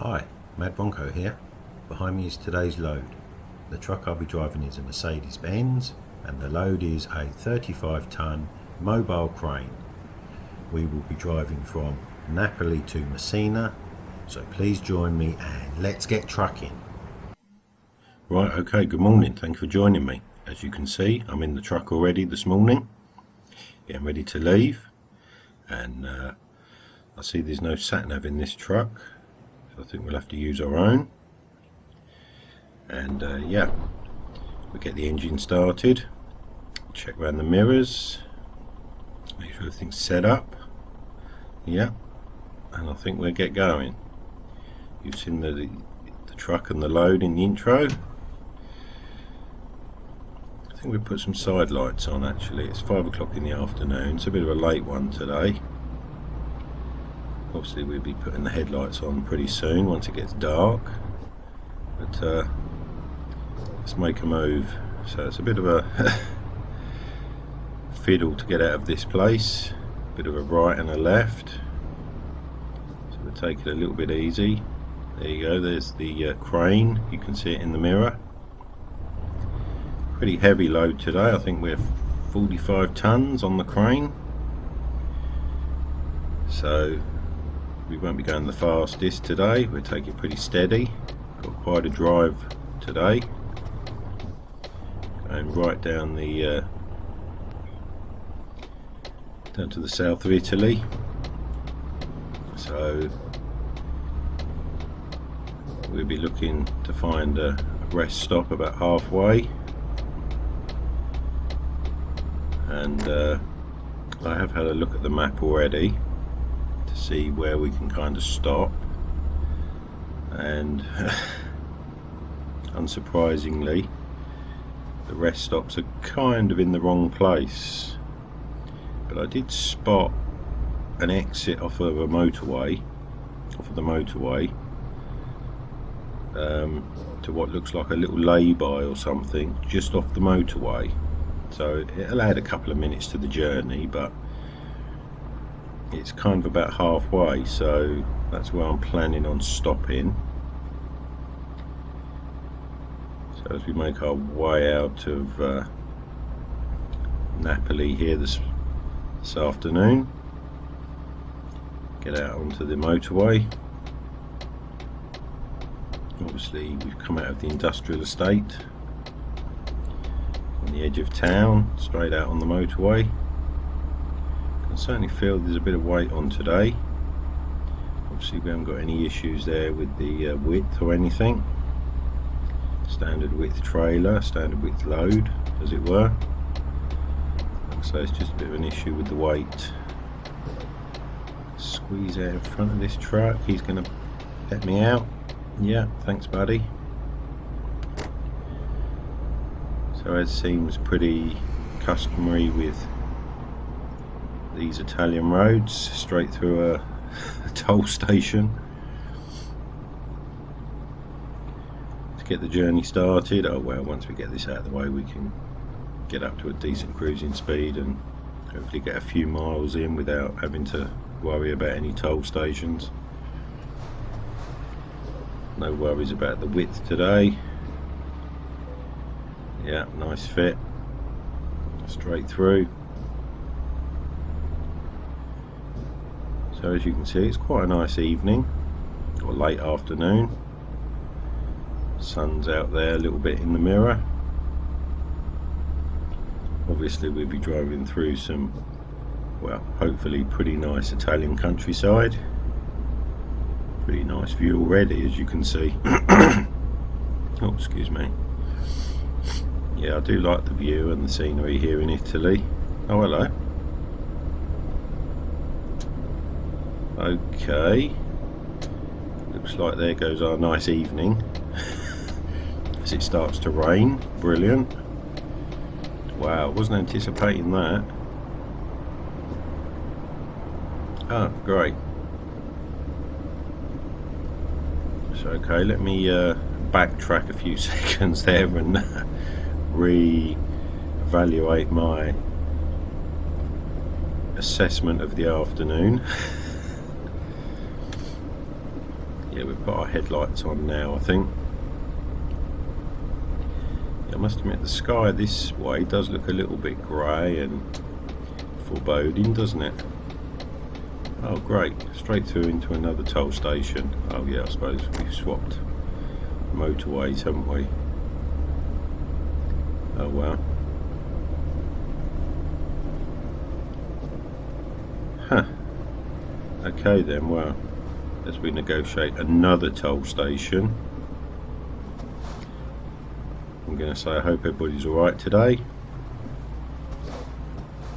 Hi, Madbronco here. Behind me is today's load. The truck I'll be driving is a Mercedes-Benz and the load is a 35-ton mobile crane. We will be driving from Napoli to Messina, so please join me and let's get trucking. Right, okay, good morning. Thank you for joining me. As you can see, I'm in the truck already this morning, getting ready to leave, and I see there's no sat-nav in this truck. I think we'll have to use our own. And yeah, we'll get the engine started, check around the mirrors, make sure everything's set up. Yeah, and I think we'll get going. You've seen the truck and the load in the intro. I think we'll put some side lights on actually. It's 5 o'clock in the afternoon, it's a bit of a late one today. Obviously we'll be putting the headlights on pretty soon once it gets dark, but let's make a move. So it's a bit of a fiddle to get out of this place, bit of a right and a left, so we'll take it a little bit easy. There you go, there's the crane, you can see it in the mirror. Pretty heavy load today, I think we're 45 tons on the crane, so we won't be going the fastest today. We'll take it pretty steady. Got quite a drive today, going right down the down to the south of Italy. So we'll be looking to find a rest stop about halfway, and I have had a look at the map already to see where we can kind of stop, and unsurprisingly the rest stops are kind of in the wrong place, but I did spot an exit off of the motorway to what looks like a little lay-by or something just off the motorway, so it'll add a couple of minutes to the journey, but it's kind of about halfway, so that's where I'm planning on stopping. So as we make our way out of Napoli here this afternoon, get out onto the motorway. Obviously we've come out of the industrial estate on the edge of town, straight out on the motorway. I certainly feel there's a bit of weight on today. Obviously we haven't got any issues there with the width or anything. Standard width trailer, standard width load as it were. So it's just a bit of an issue with the weight. Squeeze out in front of this truck, he's going to let me out. Yeah, thanks buddy. So it seems pretty customary with these Italian roads, straight through a toll station. To get the journey started, oh well, once we get this out of the way we can get up to a decent cruising speed and hopefully get a few miles in without having to worry about any toll stations. No worries about the width today. Yeah, nice fit, straight through. So as you can see, it's quite a nice evening or late afternoon. Sun's out there a little bit in the mirror. Obviously we'll be driving through some, well, hopefully pretty nice Italian countryside. Pretty nice view already, as you can see. Oh, excuse me. Yeah, I do like the view and the scenery here in Italy. Oh, hello. Okay, looks like there goes our nice evening as it starts to rain. Brilliant. Wow, wasn't anticipating that. Oh, great. So okay, let me backtrack a few seconds there and re-evaluate my assessment of the afternoon. Yeah, we've got our headlights on now, I think. I must admit the sky this way does look a little bit grey and foreboding, doesn't it? Oh great, straight through into another toll station. Oh yeah, I suppose we've swapped motorways, haven't we? Oh wow. Huh. Okay then, well, as we negotiate another toll station, I'm going to say I hope everybody's alright today.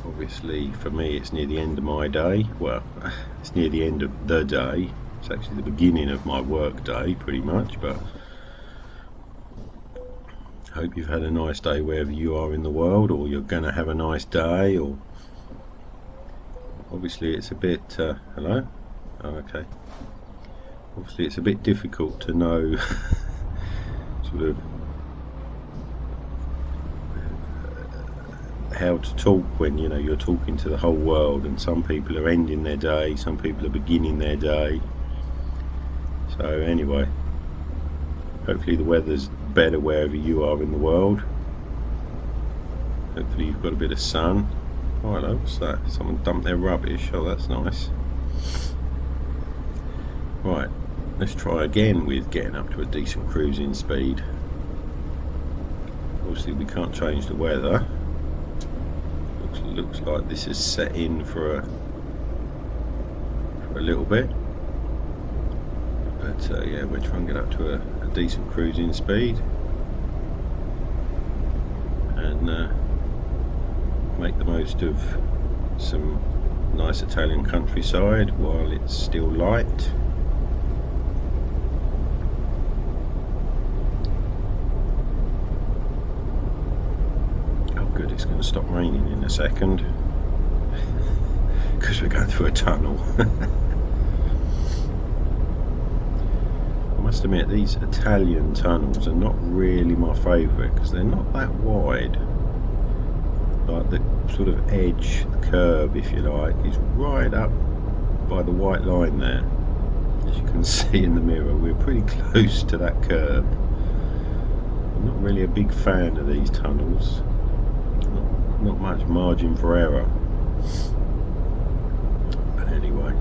Obviously for me it's near the end of my day. Well, it's near the end of the day. It's actually the beginning of my work day pretty much, but I hope you've had a nice day wherever you are in the world, or you're going to have a nice day. Or obviously it's a bit hello? Oh, okay. Obviously it's a bit difficult to know sort of how to talk when, you know, you're talking to the whole world, and some people are ending their day, some people are beginning their day. So anyway, hopefully the weather's better wherever you are in the world. Hopefully you've got a bit of sun. Oh hello, what's that? Someone dumped their rubbish. Oh, that's nice. Right, let's try again with getting up to a decent cruising speed. Obviously we can't change the weather. Looks like this is set in for a little bit, but yeah, we're trying to get up to a decent cruising speed and make the most of some nice Italian countryside while it's still light. Good, it's going to stop raining in a second because we're going through a tunnel. I must admit these Italian tunnels are not really my favourite because they're not that wide. Like the sort of edge, the curb if you like, is right up by the white line there. As you can see in the mirror, we're pretty close to that curb. I'm not really a big fan of these tunnels. Not much margin for error, but anyway.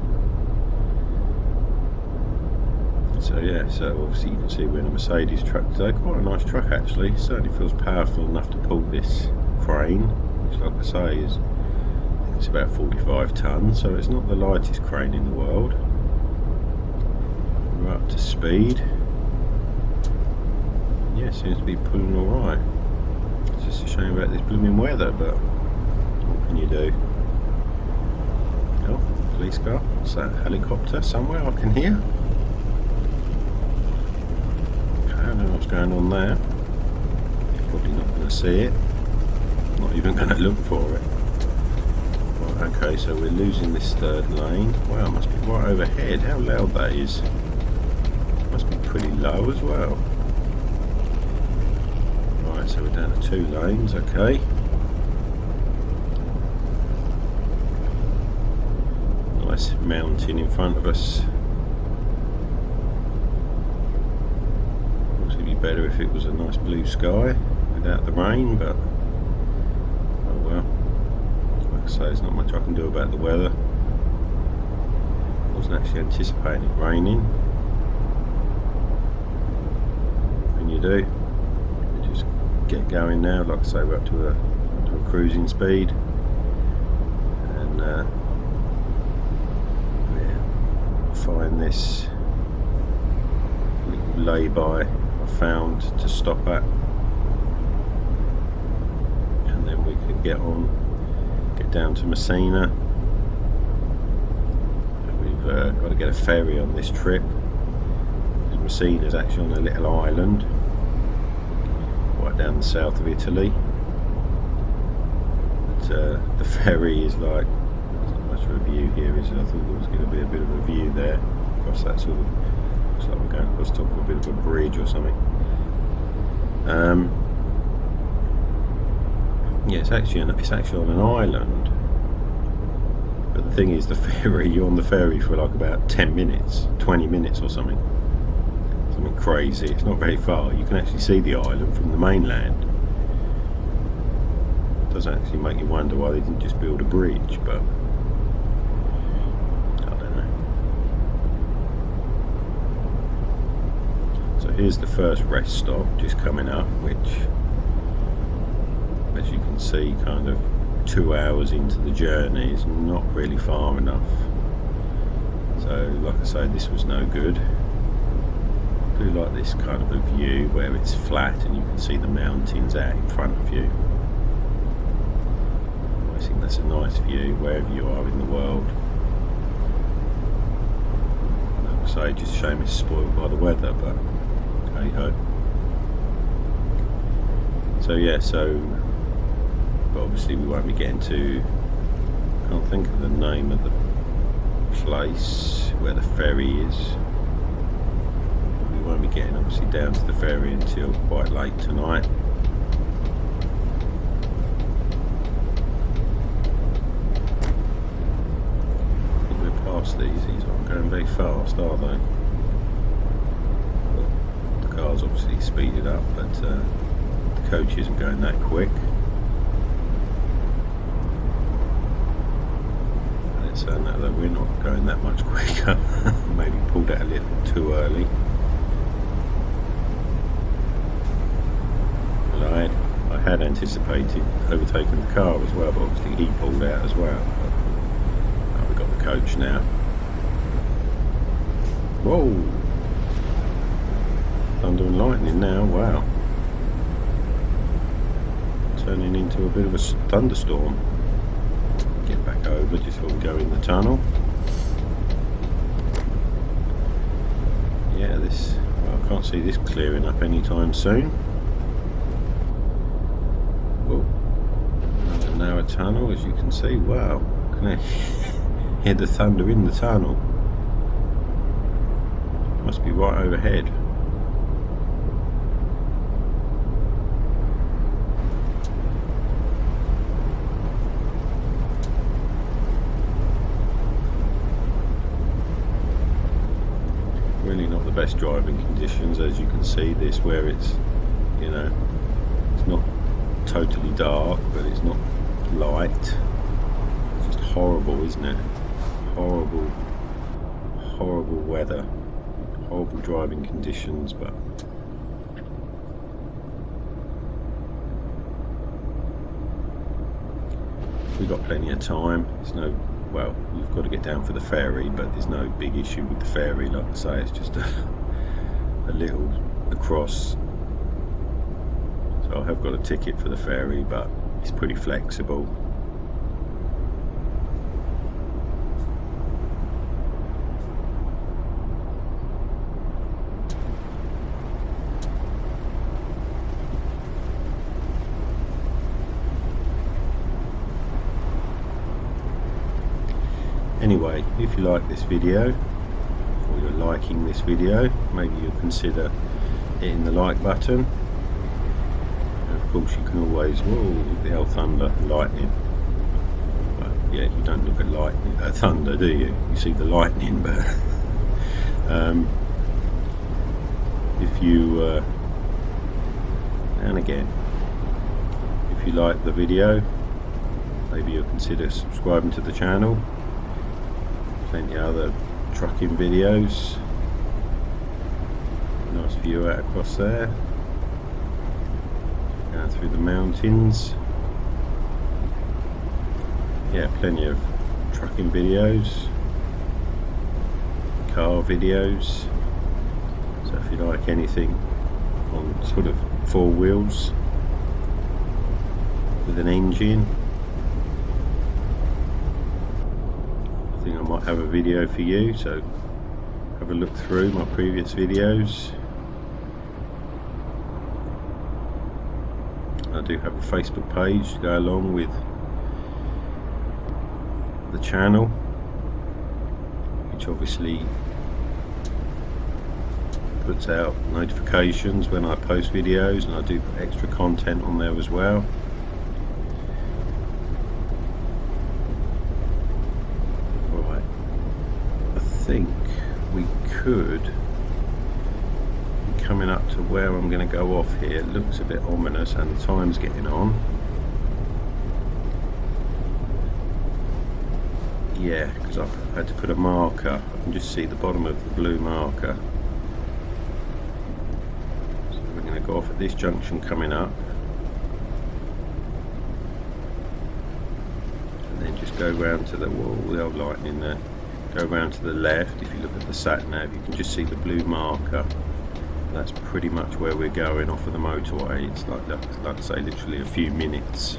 So yeah, so obviously you can see we're in a Mercedes truck today. Quite a nice truck actually. Certainly feels powerful enough to pull this crane, which like I say is, I think it's about 45 tonnes, so it's not the lightest crane in the world. We're up to speed. Yeah, seems to be pulling alright. It's just a shame about this blooming weather, but what can you do? Oh, police car. What's that? Helicopter somewhere I can hear? Okay, I don't know what's going on there. Probably not going to see it. Not even going to look for it. Right, okay, so we're losing this third lane. Wow, it must be right overhead. How loud that is. It must be pretty low as well. So we're down to 2 lanes, okay. Nice mountain in front of us. Obviously it'd be better if it was a nice blue sky without the rain, but oh well. Like I say, there's not much I can do about the weather. I wasn't actually anticipating it raining. What can you do? Get going now. Like I say, we're up to a cruising speed, and yeah, find this little lay-by I found to stop at, and then we can get down to Messina. We've got to get a ferry on this trip because Messina is actually on a little island down the south of Italy, but the ferry is like, there's not much of a view here, is it? I thought there was going to be a bit of a view there across that sort of, looks like we're going across top of a bit of a bridge or something. Yeah, it's actually on an island, but the thing is, the ferry, you're on the ferry for like about 10 minutes, 20 minutes or something, something crazy. It's not very far. You can actually see the island from the mainland. It does actually make you wonder why they didn't just build a bridge, but I don't know. So here's the first rest stop just coming up, which, as you can see, kind of 2 hours into the journey is not really far enough. So like I say, this was no good. I do like this kind of a view where it's flat and you can see the mountains out in front of you. I think that's a nice view wherever you are in the world. Like I say, just a shame it's spoiled by the weather, but hey ho. So yeah, but obviously we won't be getting to, I can't think of the name of the place where the ferry is. We won't be getting obviously down to the ferry until quite late tonight. I think we're past these aren't going very fast, are they? Well, the car's obviously speeded up, but the coach isn't going that quick. So no, that we're not going that much quicker. Maybe pulled out a little too early. Well, I had anticipated overtaking the car as well, but obviously he pulled out as well. But we've got the coach now. Whoa! Thunder and lightning now, wow. Turning into a bit of a thunderstorm. Get back over just before we go in the tunnel. Yeah, well, I can't see this clearing up anytime soon. Oh, another narrow tunnel, as you can see. Wow, can I hear the thunder in the tunnel? Must be right overhead. Really not the best driving conditions, as you can see. This where it's, you know, it's not totally dark, but it's not light. It's just horrible, isn't it? Horrible weather, horrible driving conditions, but we've got plenty of time. There's no, well, you've got to get down for the ferry, but there's no big issue with the ferry. Like I say, it's just a little across. So I have got a ticket for the ferry, but it's pretty flexible. Anyway, if you like this video, or you're liking this video, maybe you'll consider hitting the like button. And of course you can always, whoa, the hell, thunder, lightning. But yeah, you don't look at thunder, do you? You see the lightning, but if you, and again, if you like the video, maybe you'll consider subscribing to the channel. Plenty of other trucking videos. Nice view out across there. Going through the mountains. Yeah, plenty of trucking videos. Car videos. So if you like anything on sort of four wheels with an engine, I think I might have a video for you, so have a look through my previous videos. I do have a Facebook page to go along with the channel, which obviously puts out notifications when I post videos, and I do put extra content on there as well. Right, I think we could coming up to where I'm going to go off here. It looks a bit ominous and the time's getting on. Yeah, because I've had to put a marker. I can just see the bottom of the blue marker. So we're going to go off at this junction coming up. And then just go round to the wall, the old lightning there. Go round to the left. If you look at the sat nav, you can just see the blue marker. That's pretty much where we're going off of the motorway. It's like I say, literally a few minutes.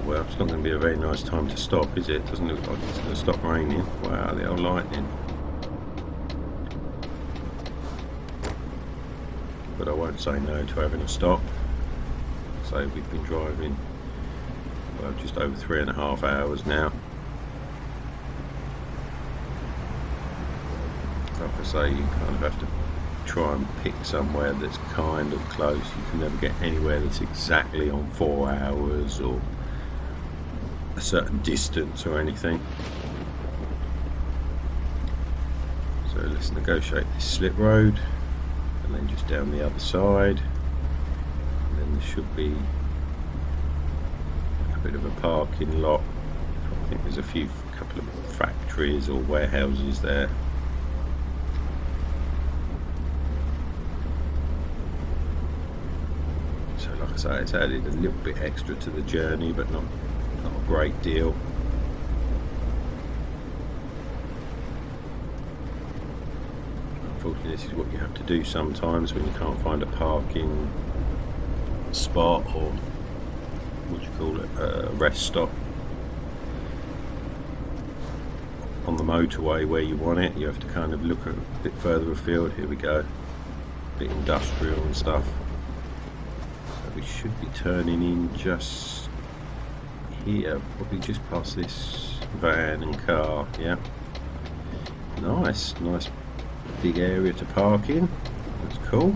Well, it's not going to be a very nice time to stop, is it? Doesn't look like it's going to stop raining. Wow, the old lightning. But I won't say no to having a stop. So we've been driving, well, just over 3.5 hours now. Like I say, you kind of have to try and pick somewhere that's kind of close. You can never get anywhere that's exactly on 4 hours or a certain distance or anything. So let's negotiate this slip road and then just down the other side, and then there should be a bit of a parking lot. I think there's a couple of factories or warehouses there. So like I say, it's added a little bit extra to the journey, but not a great deal. Unfortunately, this is what you have to do sometimes when you can't find a parking spot, or what do you call it, a rest stop on the motorway where you want it. You have to kind of look a bit further afield. Here we go, a bit industrial and stuff. So we should be turning in just here, probably just past this van and car. Yeah, nice big area to park in. That's cool.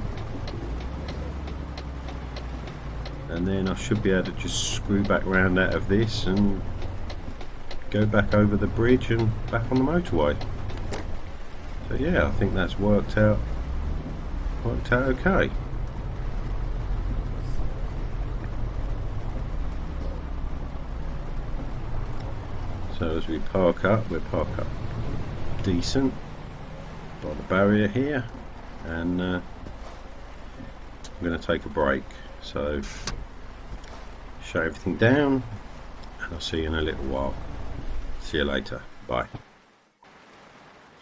And then I should be able to just screw back round out of this and go back over the bridge and back on the motorway. So yeah, I think that's worked out okay. So as we park up, we'll park up decent by the barrier here, and I'm going to take a break. So shut everything down, and I'll see you in a little while. See you later. Bye.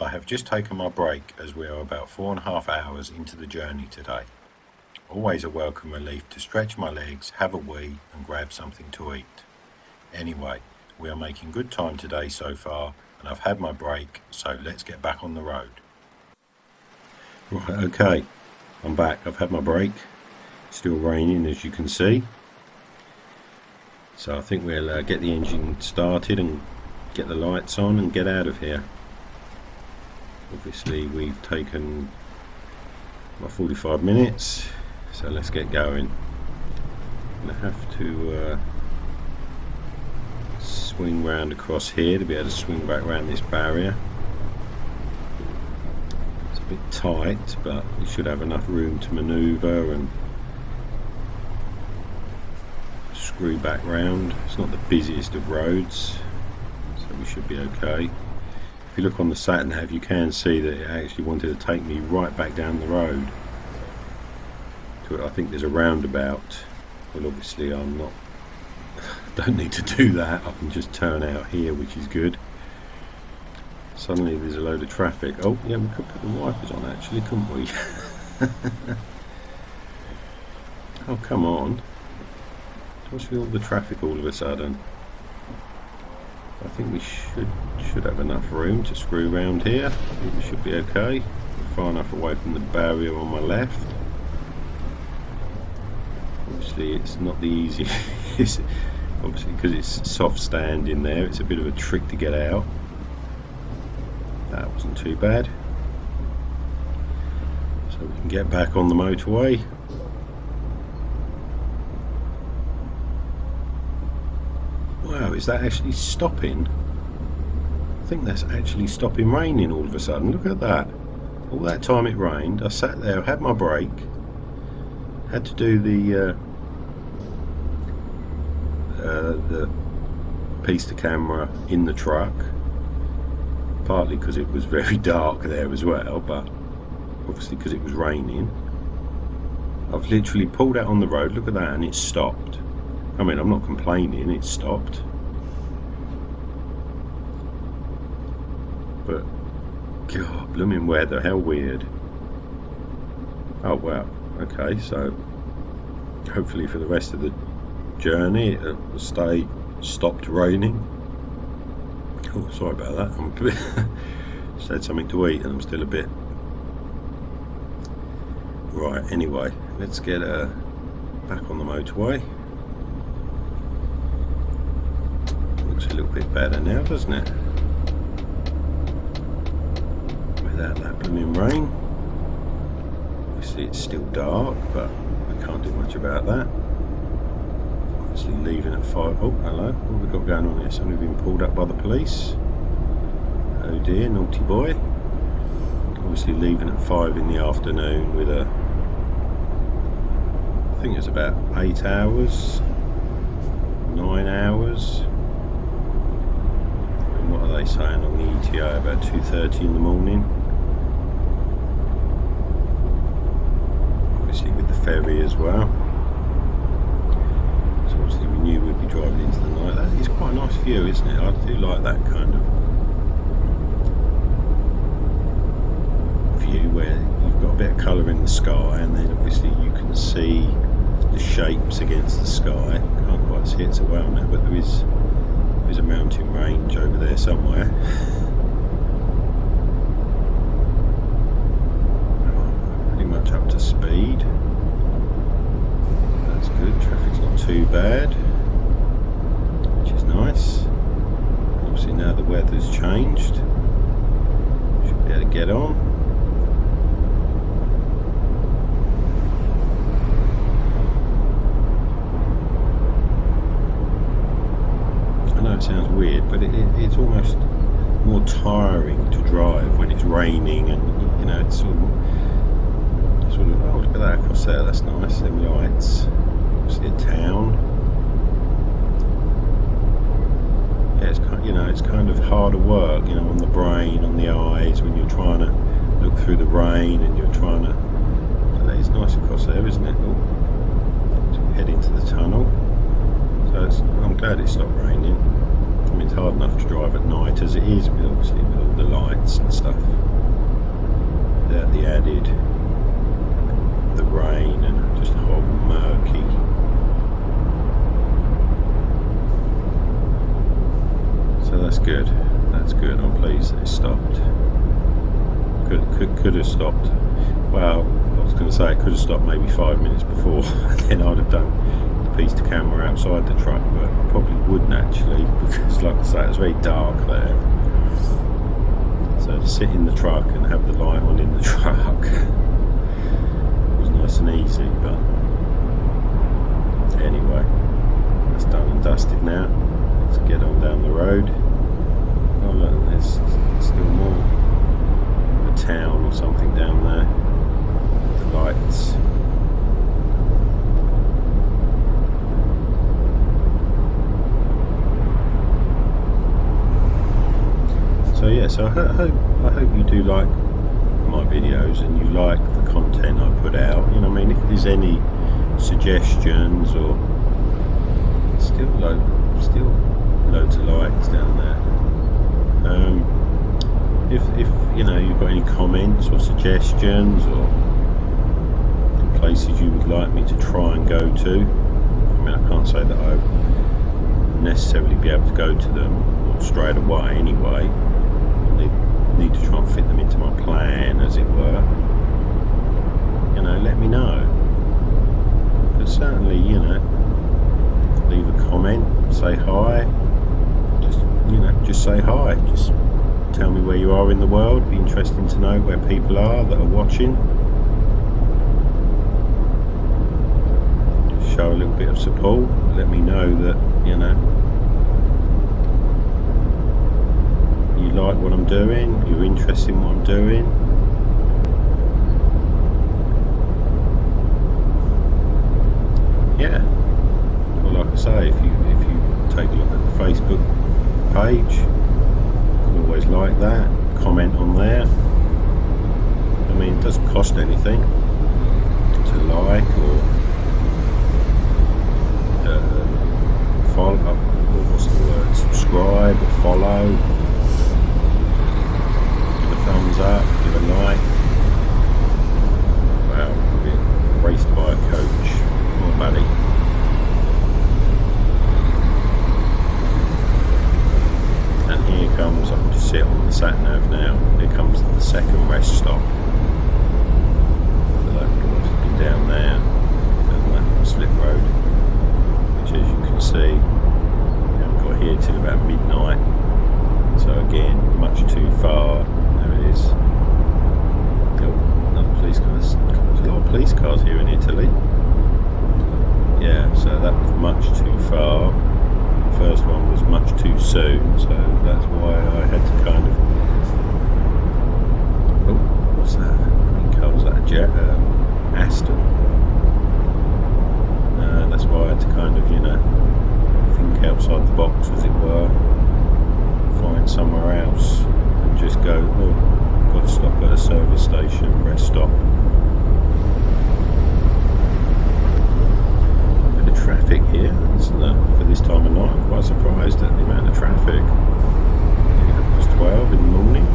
I have just taken my break as we are about 4.5 hours into the journey today. Always a welcome relief to stretch my legs, have a wee and grab something to eat. Anyway, we are making good time today so far, and I've had my break, so let's get back on the road. Right, okay, I'm back. I've had my break. Still raining, as you can see. So I think we'll get the engine started and get the lights on and get out of here. Obviously we've taken about 45 minutes, so let's get going. I'm going to have to swing round across here to be able to swing back round this barrier. It's a bit tight, but we should have enough room to manoeuvre and screw back round. It's not the busiest of roads, so we should be okay. If you look on the sat nav, you can see that it actually wanted to take me right back down the road. I think there's a roundabout. Well, obviously I'm not. Don't need to do that. I can just turn out here, which is good. Suddenly there's a load of traffic. Oh yeah, we could put the wipers on actually, couldn't we? Oh come on. What's with all the traffic all of a sudden? I think we should have enough room to screw around here. I think we should be okay. We're far enough away from the barrier on my left. Obviously it's not the easiest. Obviously because it's soft stand in there, it's a bit of a trick to get out. That wasn't too bad. So we can get back on the motorway. Wow, is that actually stopping? think that's actually stopping raining all of a sudden. Look at that. All that time it rained, I sat there, had my break, had to do the piece to camera in the truck, partly because it was very dark there as well, but obviously because it was raining. I've literally pulled out on the road, look at that, and it's stopped. I mean, I'm not complaining, it's stopped. But, God, blooming weather, how weird. Oh, wow, okay, so hopefully for the rest of the journey it will stay stopped raining. Oh, sorry about that. I'm a bit just had something to eat and I'm still a bit. Right, anyway, let's get back on the motorway. Looks a little bit better now, doesn't it? Without that blooming rain. Obviously it's still dark, but we can't do much about that. Obviously leaving at 5. Oh, hello. What have we got going on here? Somebody been pulled up by the police. Oh dear, naughty boy. Obviously leaving at 5 in the afternoon with a, I think it's about 8 hours, 9 hours. And what are they saying on the ETA? About 2:30 in the morning. Obviously with the ferry as well. So obviously we knew we'd be driving into the night. That is quite a nice view, isn't it? I do like that kind of view where you've got a bit of colour in the sky and then obviously you can see the shapes against the sky. Can't quite see it so well now, but there's a mountain range over there somewhere. Pretty much up to speed. That's good, traffic's not too bad, which is nice. Obviously now the weather's changed, should be able to get on. I know it sounds weird, but it's almost more tiring to drive when it's raining and, you know, it's sort of, oh, look at that across there, that's nice, them lights. Obviously a town. Yeah, it's kind, you know, it's kind of harder work, you know, on the brain, on the eyes, when you're trying to look through the rain and you're trying to, that is nice across there, isn't it? Oh, so we head into the tunnel. So I'm glad it stopped raining. I mean, it's hard enough to drive at night as it is, obviously with all the lights and stuff. The added, the rain and just horrible murky. So that's good. That's good. I'm pleased that it stopped. Could have stopped. Well, I was going to say it could have stopped maybe 5 minutes before, and then I'd have done piece to camera outside the truck, but I probably wouldn't actually, because like I say, it was very dark there. So to sit in the truck and have the light on in the truck was nice and easy, but anyway, that's done and dusted now. Let's get on down the road. Oh look, there's still more. A town or something down there. The lights. So yeah, so I hope you do like my videos and you like the content I put out. You know, I mean, if there's any suggestions or still loads of likes down there. If you know you've got any comments or suggestions or places you would like me to try and go to. I mean, I can't say that I would necessarily be able to go to them straight away anyway. Need to try and fit them into my plan, as it were. You know, let me know. But certainly, you know, leave a comment, say hi. Just say hi. Just tell me where you are in the world. Be interesting to know where people are that are watching. Just show a little bit of support. Let me know that, you know, you like what I'm doing, you're interested in what I'm doing. Yeah, well, like I say, if you take a look at the Facebook page, you can always like that, comment on there. I mean, it doesn't cost anything to like or follow, what's the word, subscribe or follow, give a thumbs up, give a like. Wow, we're being raced by a coach. Oh, buddy. And here comes, I can just see it on the sat nav now, here comes the second rest stop. The locomotive's been down there, down that slip road, which as you can see, we haven't got here till about midnight. So again, much too far. There it is. Oh, another police car. There's a lot of police cars here in Italy. Yeah, so that was much too far. The first one was much too soon, so that's why I had to kind of... Oh, what's that? Green car, was that a jet? Aston. That's why I had to kind of, you know, think outside the box, as it were. Find somewhere else and just go, oh, got to stop at a service station, rest stop. Traffic here, isn't there? For this time of night, I'm quite surprised at the amount of traffic. 12 in the morning.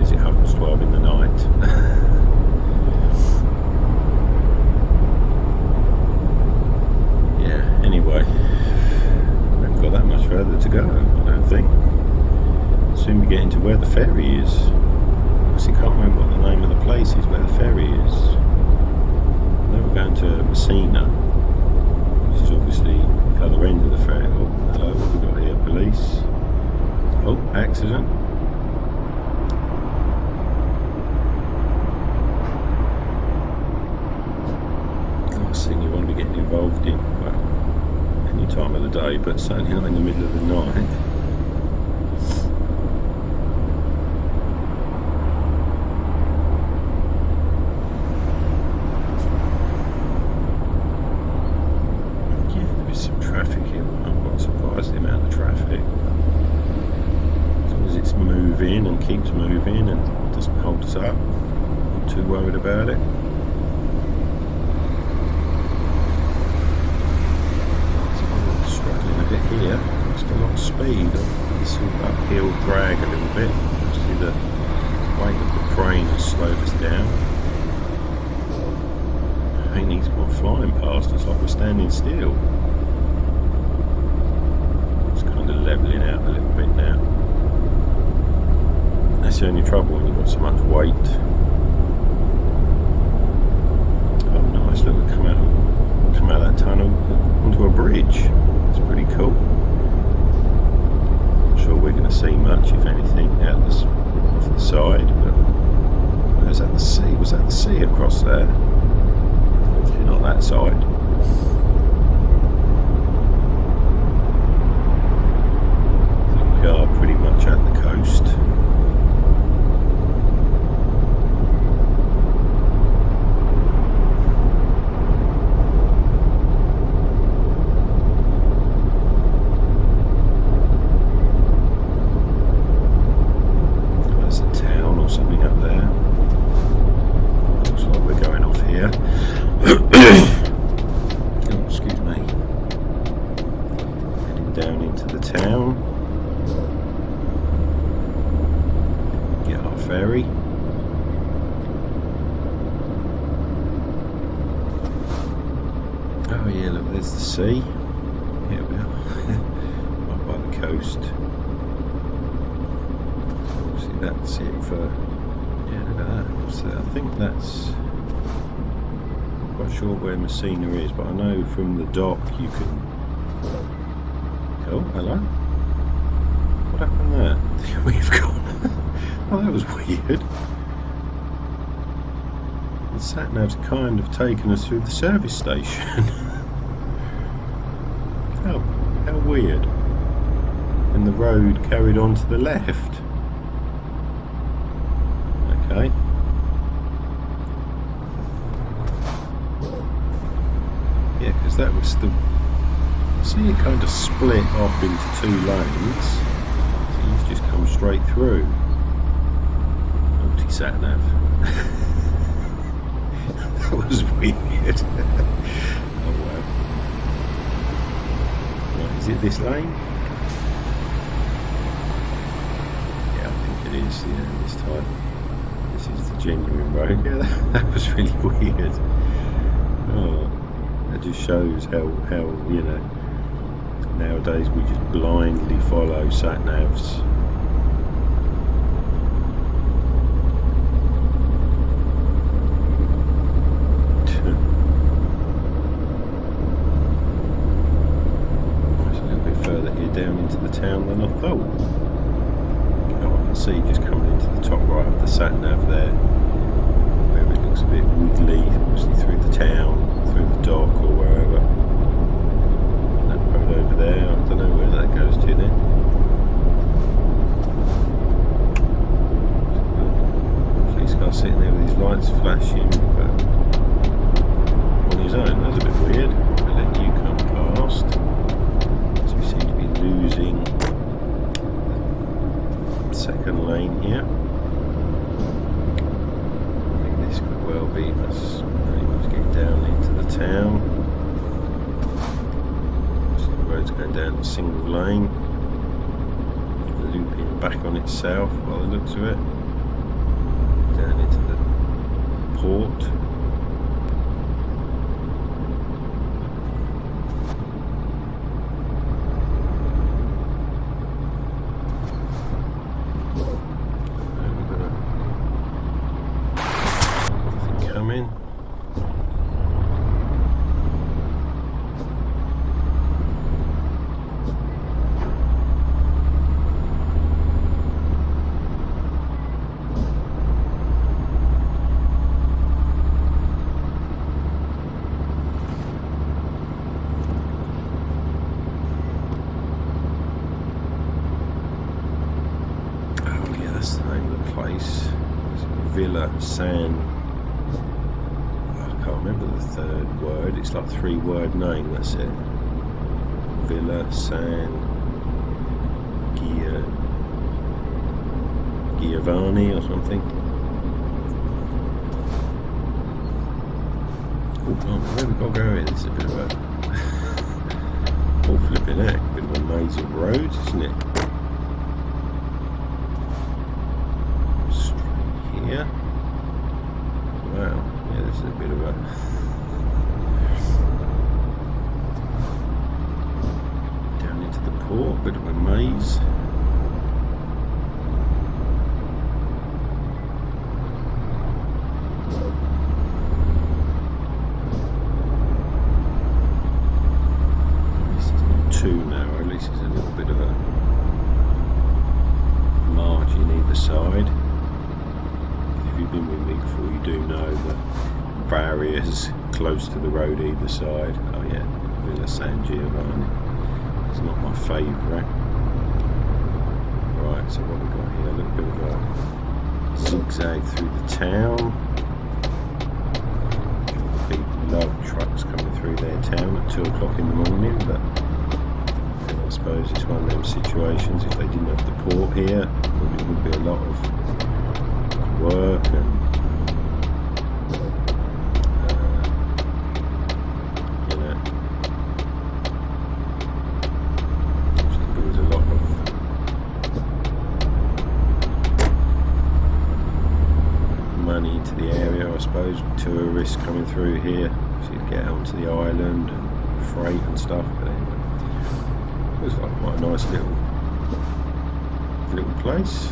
Is it 12 in the night? Yeah, anyway, we haven't got that much further to go, I don't think. Soon we get into where the ferry is. I can't remember what the name of the place is where the ferry is. We're going to Messina, which is obviously the other end of the ferry. Oh, hello, what have we got here? Police. Oh, accident. Last thing you want to be getting involved in, well, any time of the day, but certainly not in the middle of the night. And keeps moving and doesn't hold us up. Not too worried about it. So I'm struggling a bit here. Just a lot of speed. This sort of uphill drag a little bit. Obviously the weight of the crane has slowed us down. I think he's gone flying past us like we're standing still. It's kind of levelling out a little bit now. That's the only trouble when you've got so much weight. Oh nice, look, we come out of that tunnel onto a bridge. It's pretty cool. Not sure we're going to see much, if anything, out this off the side, but is that the sea? Was that the sea across there? Obviously not that side. I think we are pretty much at the coast. Down into the town, get our ferry. Oh yeah, look, there's the sea. Here we are, up by the coast. Obviously that's it for, yeah, look at that. So I think that's, I'm not quite sure where Messina is, but I know from the dock you can. Oh, hello. What happened there? We've gone. Oh, that was weird. The sat-nav's kind of taken us through the service station. How weird. and the road carried on to the left. Okay. Yeah, because that was the... See, it kind of split off into 2 lanes. So you've just come straight through. Multi-sat-nav. That was weird. Oh wow. Right, is it this lane? Yeah, I think it is, yeah, this time. This is the genuine road. Yeah, that was really weird. Oh, that just shows how you know, nowadays we just blindly follow sat-navs. Down into the town than I thought. Oh, I can see just coming into the top right of the sat nav there, where it looks a bit wiggly, obviously through the town, through the dock or wherever. And that road over there, I don't know where that goes to then. Police car sitting there with his lights flashing, but on his own. That's a bit weird. I'll let you come past. Losing the second lane here. I think this could well be us able to get down into the town. So the road's going down a single lane, looping back on itself by the looks of it, down into the port. Villa San, I can't remember the third word, it's like a 3-word name, that's it. Villa San Giovanni or something. Oh, where we got to go here? This is a bit of a all flipping heck, bit of a maze of roads, isn't it? Yeah. Wow. Yeah, this is a bit of a down into the port, bit of a maze. This is not too narrow, at least it's a little bit of a margin either side. If you've been with me before, you do know that barriers close to the road either side. Oh yeah, Villa San Giovanni. It's not my favourite. Right, so what we got here? A little bit of a zigzag through the town. People love trucks coming through their town at 2 o'clock in the morning, but I suppose it's one of them situations. If they didn't have the port here, probably would be a lot of work and you know, brings a lot of money into the area, I suppose, with tourists coming through here, so you get onto the island and freight and stuff. But anyway, it was like quite a nice little place.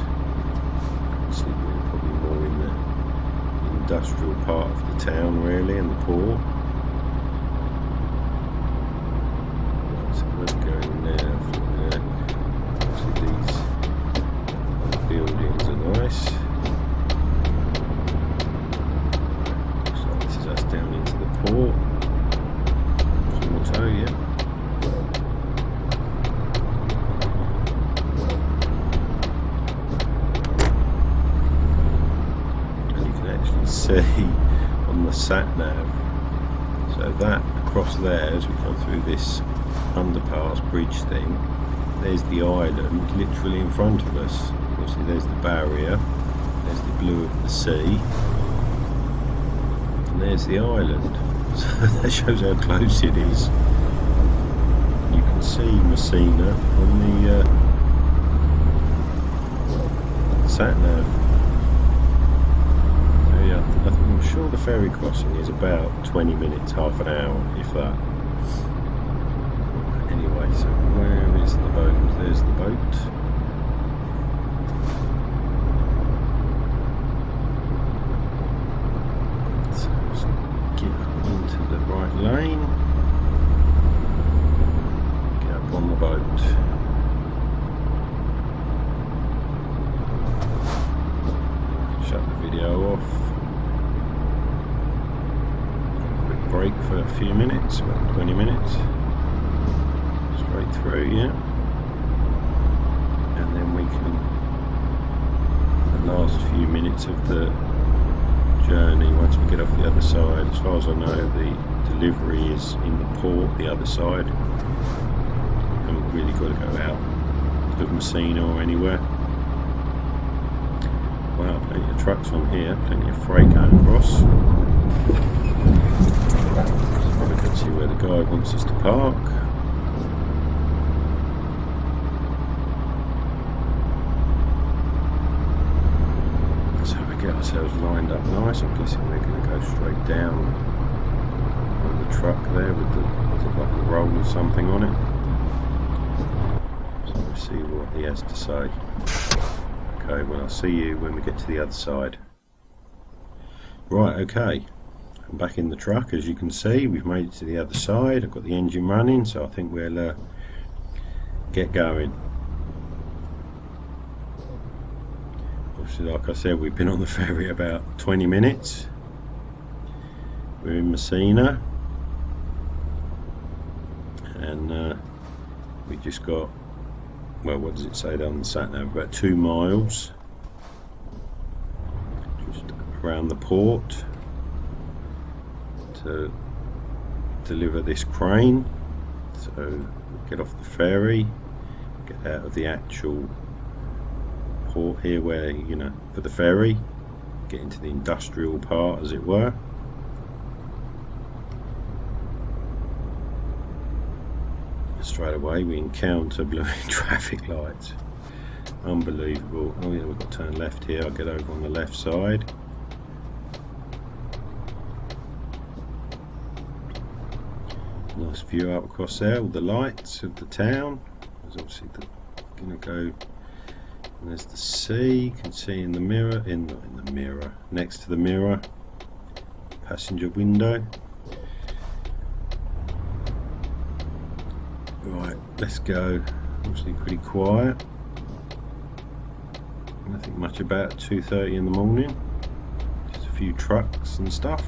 Probably more in the industrial part of the town, really, and the port. So we're going now. Obviously, these buildings are nice. Looks like this is us down into the port. Porto, yeah. see on the sat nav. So that across there, as we come through this underpass bridge thing, there's the island literally in front of us. Obviously there's the barrier, there's the blue of the sea, and there's the island. So that shows how close it is. You can see Messina on the sat nav. So yeah, I'm sure the ferry crossing is about 20 minutes, half an hour, if that. Anyway, so where is the boat? There's the boat. So let's get into the right lane. Get up on the boat. Shut the video off. Quick break for a few minutes, about 20 minutes. Straight through, yeah. And then we can, the last few minutes of the journey, once we get off the other side, as far as I know, the delivery is in the port, the other side. Haven't really got to go out of Messina or anywhere. Wow, plenty of trucks on here, plenty of freight going across. Probably can see where the guy wants us to park. So we get ourselves lined up nice. I'm guessing we're going to go straight down on the truck there with the, is it like a roll or something on it? So we'll see what he has to say. Okay, well I'll see you when we get to the other side. Right, okay. I'm back in the truck, as you can see. We've made it to the other side. I've got the engine running, so I think we'll get going. Obviously, like I said, we've been on the ferry about 20 minutes. We're in Messina. And we just got, well, what does it say down the sat nav? About 2 miles just around the port to deliver this crane. So we'll get off the ferry, get out of the actual port here where, you know, for the ferry, get into the industrial part, as it were. Straight away we encounter blue traffic lights. Unbelievable. Oh yeah, we've got to turn left here. I'll get over on the left side. Nice view out across there, all the lights of the town. There's obviously gonna go, and there's the sea. You can see in the mirror, in the mirror, next to the mirror, passenger window. Right, let's go. Obviously pretty quiet. Nothing much about 2:30 in the morning. Just a few trucks and stuff.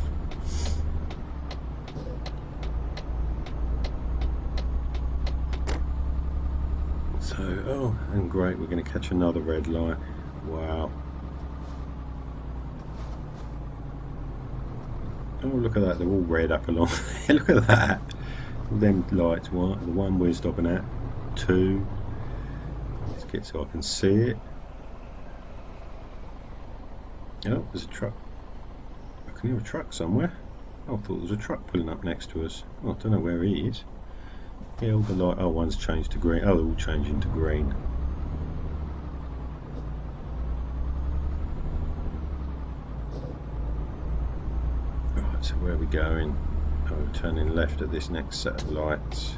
So, oh, and great, we're going to catch another red light. Wow. Oh, look at that, they're all red up along there. Look at that. All them lights, the one we're stopping at, 2. Let's get so I can see it. Oh, there's a truck. I can hear a truck somewhere. Oh, I thought there was a truck pulling up next to us. Oh, I don't know where he is. Yeah, all the light. Oh, one's changed to green. Oh, they're all changing to green. Right, so where are we going? Oh, we're turning left at this next set of lights,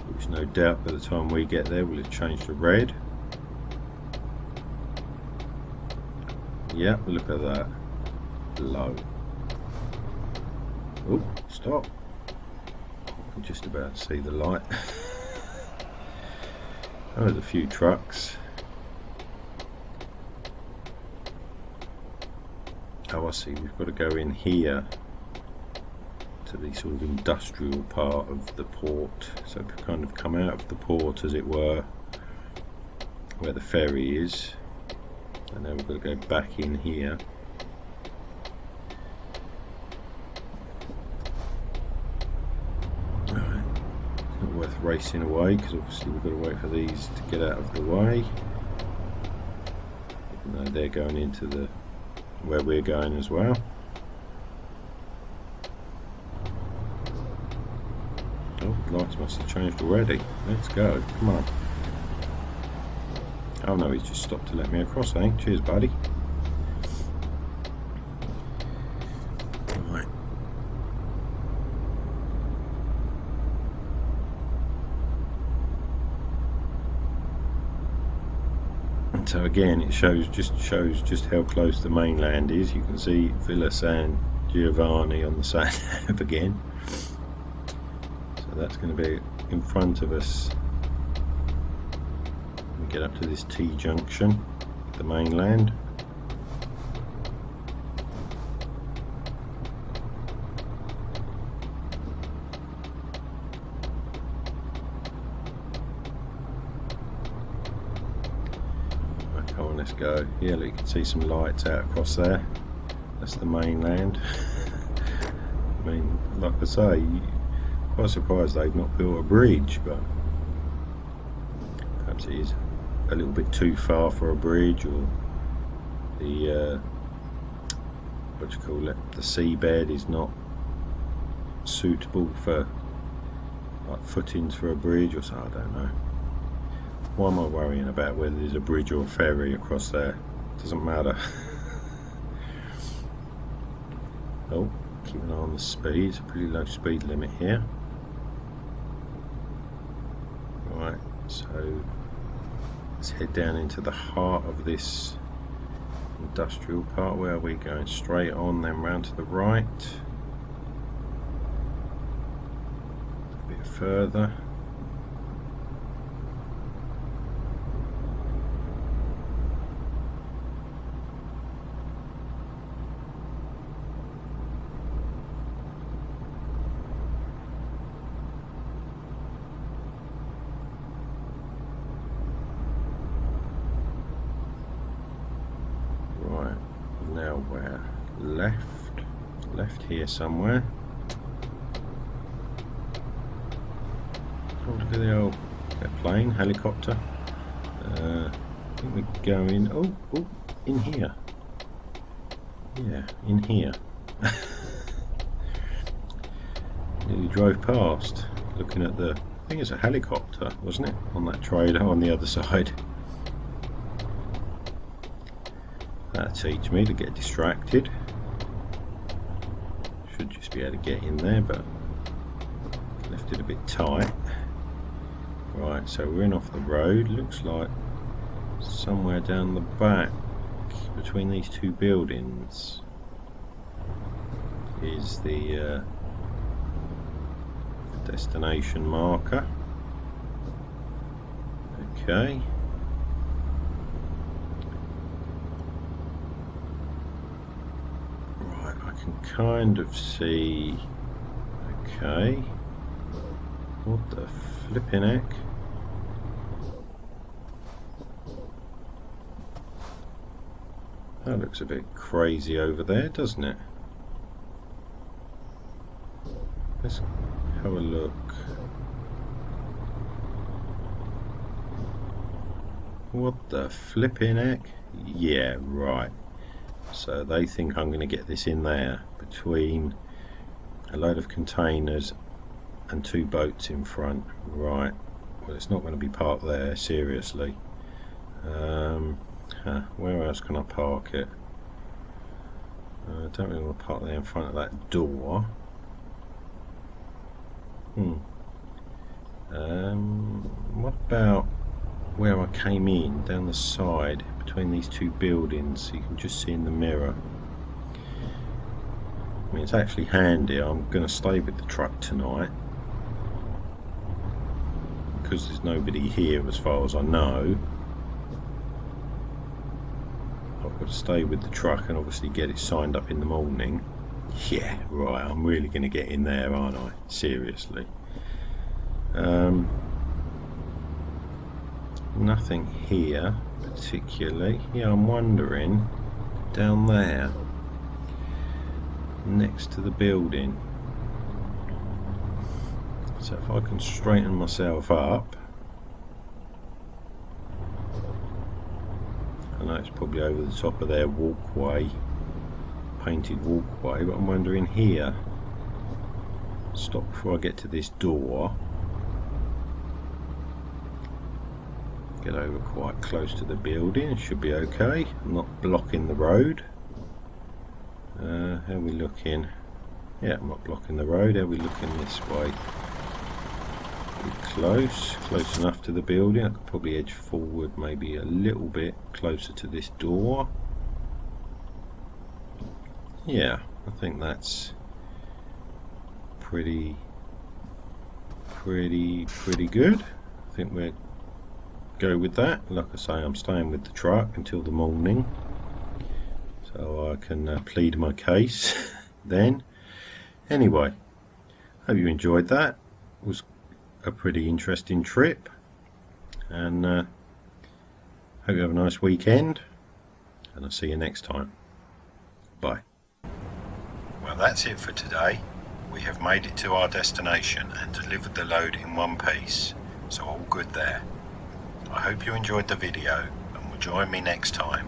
which no doubt by the time we get there will have changed to red. Yeah, look at that. Low. Oh, stop. I'm just about to see the light. Oh, there's a few trucks. Oh, I see, we've got to go in here to the sort of industrial part of the port, so kind of come out of the port, as it were, where the ferry is, and then we've got to go back in here. racing away because obviously we've got to wait for these to get out of the way. No, they're going into the where we're going as well. Oh, the lights must have changed already. Let's go. Come on. Oh no, he's just stopped to let me across, I think. Cheers, buddy. Right. And so again, it shows just how close the mainland is. You can see Villa San Giovanni on the sand again. So that's going to be in front of us. We get up to this T junction, the mainland. Come on, let's go. Yeah, look, you can see some lights out across there. That's the mainland. I mean, like I say, quite surprised they've not built a bridge, but perhaps it is a little bit too far for a bridge, or the what do you call it, the seabed is not suitable for like footings for a bridge or something. I don't know. Why am I worrying about whether there's a bridge or a ferry across there? Doesn't matter. Oh, keep an eye on the speed. It's a pretty low speed limit here. Right, so let's head down into the heart of this industrial part. Where are we going? Straight on, then round to the right. A bit further. Now where? Left here somewhere. Oh, look at the old plane, helicopter. I think we're going, oh, in here. Yeah, in here. Nearly drove past, looking at the, I think it's a helicopter, wasn't it? On that trailer on the other side. That'll teach me to get distracted. Should just be able to get in there, but left it a bit tight. Right, so we're in off the road. Looks like somewhere down the back between these two buildings is the destination marker. Okay. Kind of see. Okay, what the flipping heck? That looks a bit crazy over there, doesn't it? Let's have a look. What the flipping heck? Yeah, right. So they think I'm going to get this in there between a load of containers and two boats in front. Right, well, it's not going to be parked there, seriously. Where else can I park it? I don't really want to park there in front of that door. What about where I came in, down the side between these two buildings, so you can just see in the mirror? I mean, it's actually handy. I'm going to stay with the truck tonight because there's nobody here as far as I know. I've got to stay with the truck and obviously get it signed up in the morning. Yeah, right, I'm really going to get in there, aren't I? Seriously. Nothing here particularly. Yeah, I'm wondering down there next to the building. So if I can straighten myself up, I know it's probably over the top of their walkway, painted walkway, but I'm wondering here, stop before I get to this door, get over quite close to the building, it should be okay, I'm not blocking the road. How are we looking? Yeah, I'm not blocking the road. How are we looking this way? Close enough to the building. I could probably edge forward maybe a little bit closer to this door. Yeah, I think that's pretty good. I think we'll go with that. Like I say, I'm staying with the truck until the morning, so I can plead my case then. Anyway, hope you enjoyed that. It was a pretty interesting trip, and hope you have a nice weekend, and I'll see you next time. Bye. Well, that's it for today. We have made it to our destination and delivered the load in one piece, so all good there. I hope you enjoyed the video and will join me next time,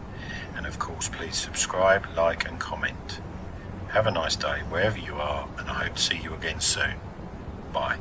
and of course please subscribe, like and comment. Have a nice day wherever you are, and I hope to see you again soon. Bye.